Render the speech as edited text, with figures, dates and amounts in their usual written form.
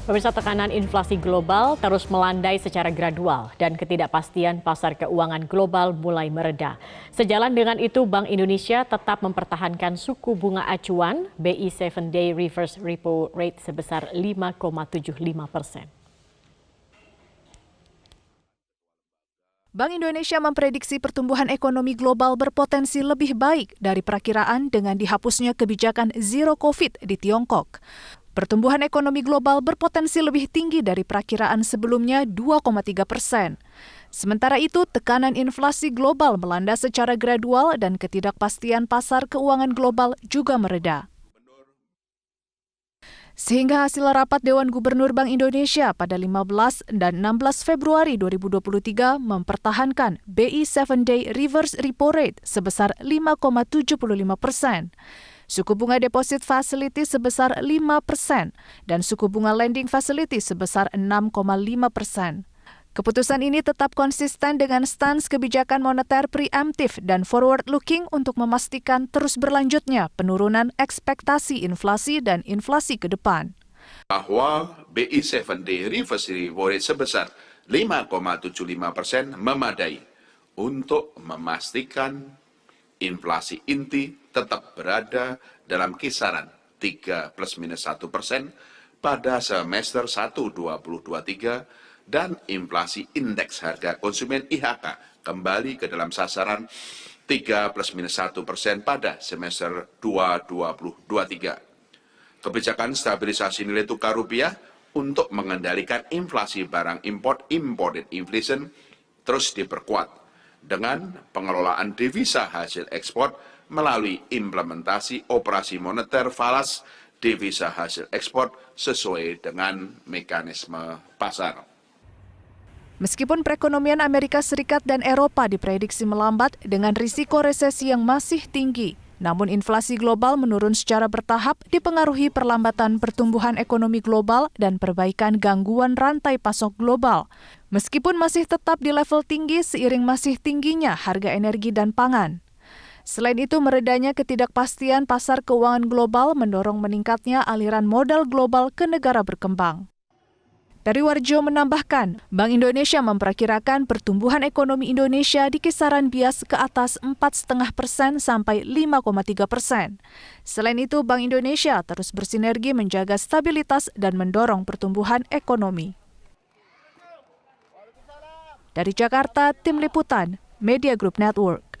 Pemirsa, tekanan inflasi global terus melandai secara gradual dan ketidakpastian pasar keuangan global mulai mereda. Sejalan dengan itu, Bank Indonesia tetap mempertahankan suku bunga acuan BI 7-Day Reverse Repo Rate sebesar 5,75%. Bank Indonesia memprediksi pertumbuhan ekonomi global berpotensi lebih baik dari perakiraan dengan dihapusnya kebijakan Zero Covid di Tiongkok. Pertumbuhan ekonomi global berpotensi lebih tinggi dari perakiraan sebelumnya 2,3%. Sementara itu, tekanan inflasi global melanda secara gradual dan ketidakpastian pasar keuangan global juga mereda. Sehingga hasil rapat Dewan Gubernur Bank Indonesia pada 15 dan 16 Februari 2023 mempertahankan BI 7-Day Reverse Repo Rate sebesar 5,75%. Suku bunga deposit facility sebesar 5% dan suku bunga lending facility sebesar 6,5%. Keputusan ini tetap konsisten dengan stans kebijakan moneter preemptif dan forward-looking untuk memastikan terus berlanjutnya penurunan ekspektasi inflasi dan inflasi ke depan. Bahwa BI 7-Day Reverse Repo Rate sebesar 5,75% memadai untuk memastikan inflasi inti tetap berada dalam kisaran 3 plus minus 1% pada semester 1 2023 dan inflasi indeks harga konsumen IHK kembali ke dalam sasaran 3 plus minus 1% pada semester 2 2023. Kebijakan stabilisasi nilai tukar rupiah untuk mengendalikan inflasi barang import (imported inflation) terus diperkuat dengan pengelolaan devisa hasil ekspor melalui implementasi operasi moneter falas devisa hasil ekspor sesuai dengan mekanisme pasar. Meskipun perekonomian Amerika Serikat dan Eropa diprediksi melambat dengan risiko resesi yang masih tinggi, namun inflasi global menurun secara bertahap dipengaruhi perlambatan pertumbuhan ekonomi global dan perbaikan gangguan rantai pasok global. Meskipun masih tetap di level tinggi seiring masih tingginya harga energi dan pangan. Selain itu, meredanya ketidakpastian pasar keuangan global mendorong meningkatnya aliran modal global ke negara berkembang. Periwarjo menambahkan, Bank Indonesia memperkirakan pertumbuhan ekonomi Indonesia di kisaran bias ke atas 4,5% sampai 5,3%. Selain itu, Bank Indonesia terus bersinergi menjaga stabilitas dan mendorong pertumbuhan ekonomi. Dari Jakarta, Tim Liputan, Media Group Network.